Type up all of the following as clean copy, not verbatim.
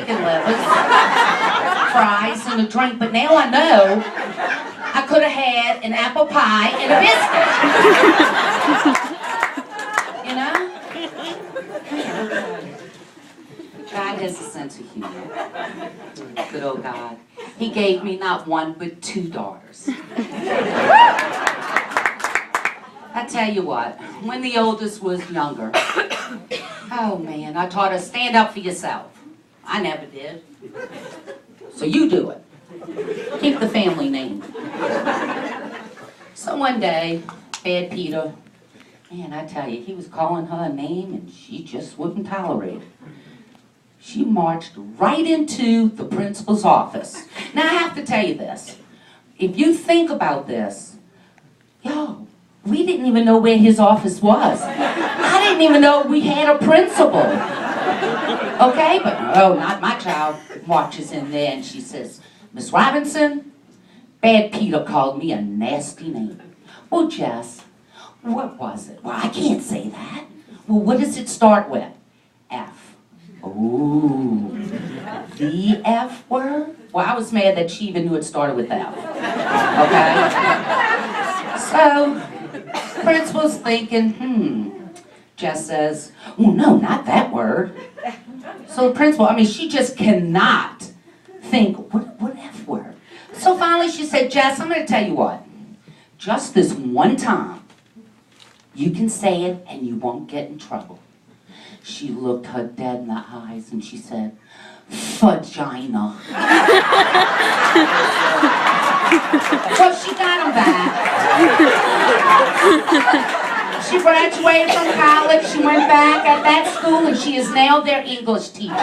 chicken livers, fries, and a drink, but now I know I could have had an apple pie and a biscuit. You know? God has a sense of humor. Good old God. He gave me not one, but 2 daughters. I tell you what, when the oldest was younger, oh man, I taught her stand up for yourself. I never did. So you do it. Keep the family name. So one day, Bad Peter, man, I tell you, he was calling her a name and she just wouldn't tolerate it. She marched right into the principal's office. Now I have to tell you this. If you think about this, yo, we didn't even know where his office was. I didn't even know we had a principal. Okay, but no, not my child marches in there and she says, Miss Robinson, Bad Peter called me a nasty name. Well, Jess, what was it? Well, I can't say that. Well, what does it start with? F. Ooh, the F word? Well, I was mad that she even knew it started with F. Okay? So, principal's thinking, Jess says, well, no, not that word. So the principal, she just cannot think, what F word? So finally she said, Jess, I'm going to tell you what. Just this one time, you can say it and you won't get in trouble. She looked her dead in the eyes and she said, vagina. Well, she got him back. She graduated from college, she went back at that school, and she is now their English teacher.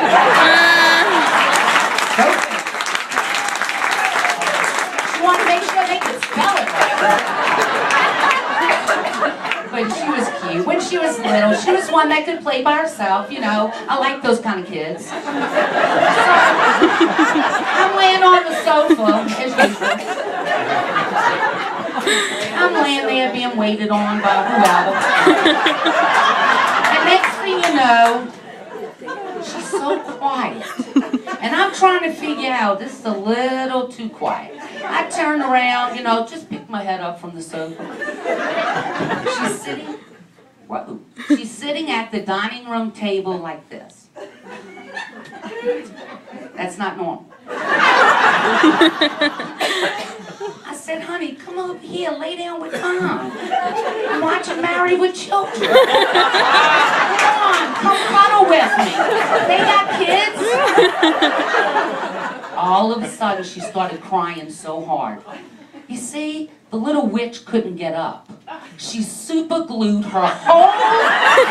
She wanted to make sure they could spell it right. But she was cute. When she was little, she was one that could play by herself, I like those kind of kids. So, I'm laying on the sofa, as usual. I'm laying there being waited on by whoever. And next thing you know, she's so quiet. And I'm trying to figure out, this is a little too quiet. I turn around, just pick my head up from the sofa. She's sitting at the dining room table like this. That's not normal. I said, honey, come over here, lay down with Tom. I'm watching Married with Children. Come on, come cuddle with me. They got kids. All of a sudden, she started crying so hard. You see, the little witch couldn't get up. She super glued her whole hand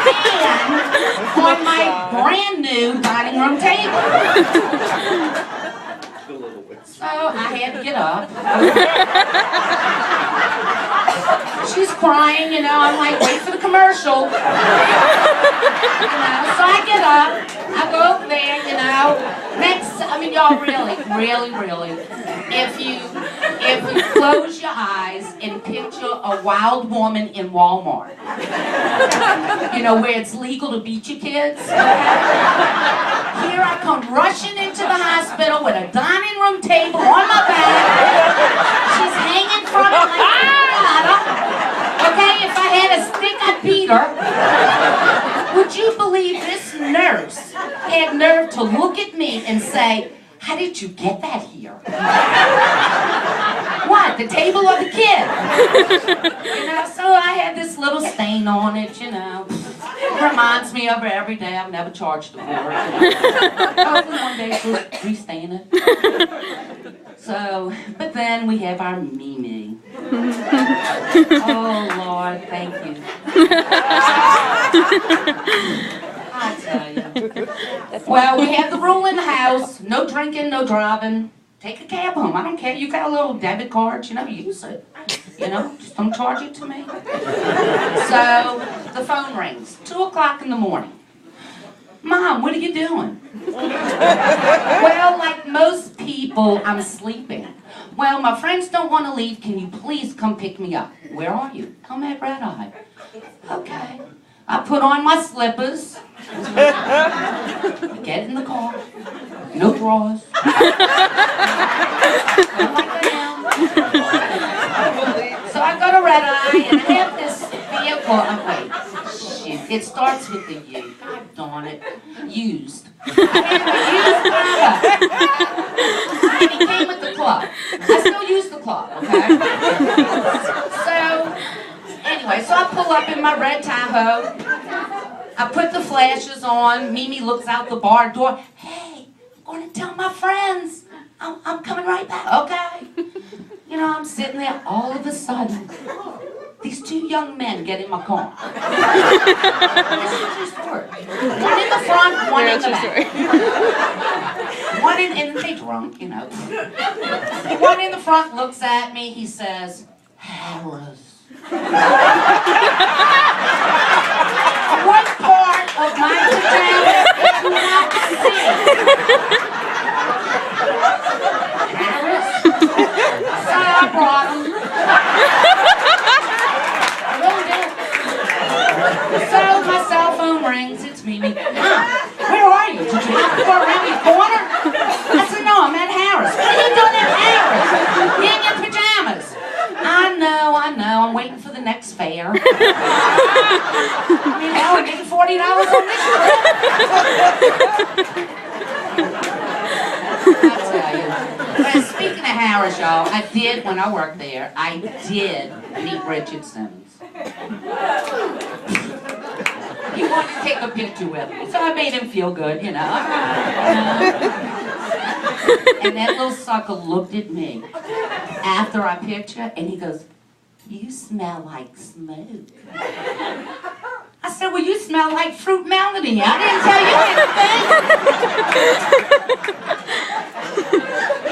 on my brand new dining room table. So I had to get up. She's crying, I'm like, wait for the commercial. So I get up, I go over there, y'all really, if you close your eyes and picture a wild woman in Walmart, where it's legal to beat your kids, here I come rushing into the hospital with a dining room table on my back. She's hanging from it like a ladder. Okay, if I had a stick, I'd beat her. Would you believe this nurse had nerve to look at me and say, how did you get that here? What, the table or the kid? So I had this little stain on it, Reminds me of her every day. I've never charged her for it. Hopefully one day she'll restain it. So, but then we have our Mimi. Oh, Lord, thank you. I tell you. Well, we have the rule in the house, no drinking, no driving. Take a cab home, I don't care. You got a little debit card, use it. Just don't charge it to me. So, the phone rings, 2 o'clock in the morning. Mom, what are you doing? Well, like most people, I'm sleeping. Well, my friends don't want to leave. Can you please come pick me up? Where are you? I'm at Red Eye. Okay. I put on my slippers. Get in the car. no drawers. So I go to Red Eye and I have this vehicle. Oh, wait, shit. It starts with the U. God darn it. Used. I have a used Honda. And he came with the club. I still use the club, okay? So, anyway, so I pull up in my red Tahoe. I put the flashes on. Mimi looks out the bar door. Hey, I'm going to tell my friends. I'm coming right back, okay? You know, I'm sitting there. All of a sudden, these two young men get in my car. This is a true story. One in the front, one in the back. One in, and they drunk, you know. One in the front looks at me. He says, Harris. What part of my pajamas did you not see? Harris? So I brought him. I really did. So my cell phone rings. It's Mimi. Mom, where are you? Did you have to go around the corner? I said, no, I'm at Harris. What are you doing at Harris? In your pajamas. I know. I'm waiting for the next fare. I mean, hell, I'm getting $40 on this trip. I tell you. But speaking of Harris, y'all, when I worked there, I did meet Richard Simmons. He wanted to take a picture with me, so I made him feel good, you know. And that little sucker looked at me after our picture, and he goes, you smell like smoke. I said, well, you smell like Fruit Melody. I didn't tell you anything.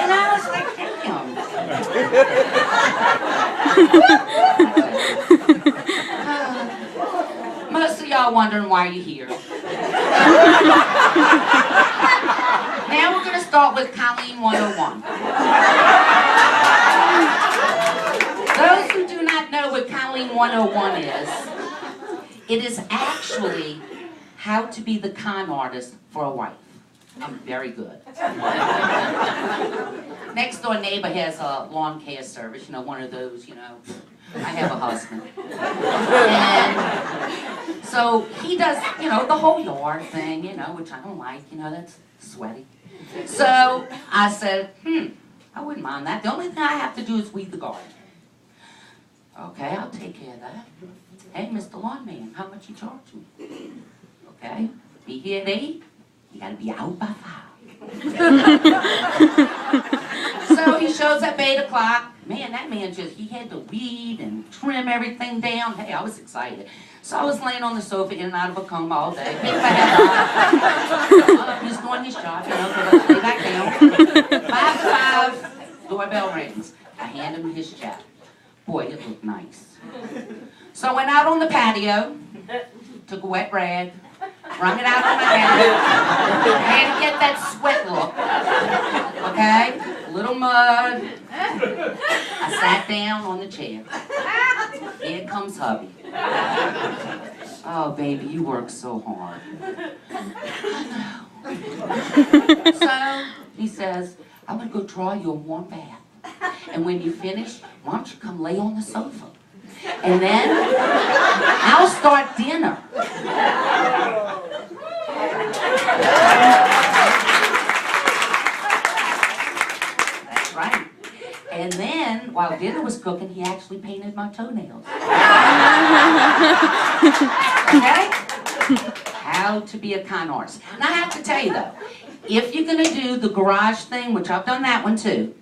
And I was like, damn. Most of y'all wondering why you're here. Now we're going to start with Colleen 101. Those who do not know what Colleen 101 is, it is actually how to be the con artist for a wife. I'm very good. Next door neighbor has a lawn care service, you know, one of those, you know. I have a husband. And so he does, you know, the whole yard thing, you know, which I don't like, you know, that's sweaty. So I said, I wouldn't mind that. The only thing I have to do is weed the garden. Okay, I'll take care of that. Hey, Mr. Lawnman, how much you charge me? Okay, be here at 8. You gotta be out by 5. So he shows up 8 o'clock. Man, that man he had to weed and trim everything down. Hey, I was excited. So I was laying on the sofa in and out of a coma all day. Picked my head up. He's doing his job, you know, so lay back down. 5 to 5, doorbell rings. I hand him his check. Boy, it looked nice. So I went out on the patio, took a wet rag, wrung it out on my head. I had to get that sweat look. Okay? A little mud. I sat down on the chair. Here comes hubby. Oh, baby, you work so hard. I know. So he says, I'm going to go draw you a warm bath. And when you finish, why don't you come lay on the sofa? And then I'll start dinner. That's right. And then, while dinner was cooking, he actually painted my toenails. Okay? How to be a con artist. And I have to tell you though, if you're going to do the garage thing, which I've done that one too,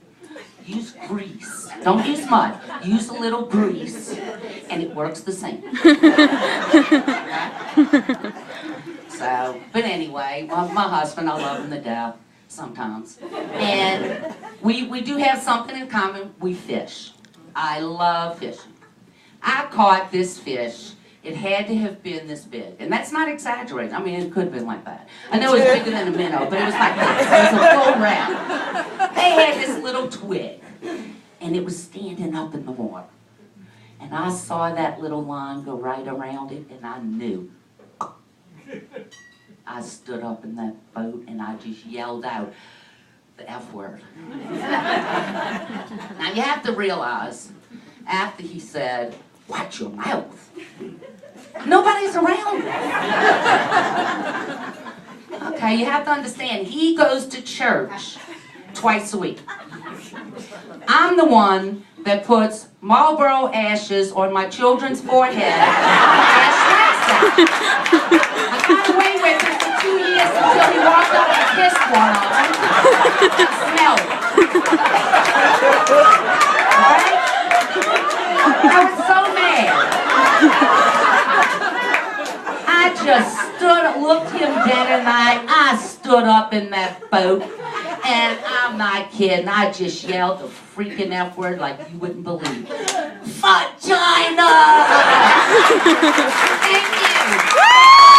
use grease. Don't use mud. Use a little grease. And it works the same. So, but anyway, well, my husband, I love him to death sometimes. And we do have something in common. We fish. I love fishing. I caught this fish. It had to have been this big. And that's not exaggerating. I mean, it could have been like that. I know it was bigger than a minnow, but it was like this. It was a full rat. They had this little twig. And it was standing up in the water. And I saw that little line go right around it, and I knew. I stood up in that boat and I just yelled out the F word. Now you have to realize, after he said, "Watch your mouth," nobody's around. Okay, you have to understand, he goes to church twice a week. I'm the one that puts Marlboro ashes on my children's forehead. I got away with it for 2 years until he walked up and kissed one of them. I smelled it. Right? I was so mad. I just looked him dead in the eye. I stood up in that boat, and I'm not kidding, I just yelled the freaking F word like you wouldn't believe. Vagina! Thank you.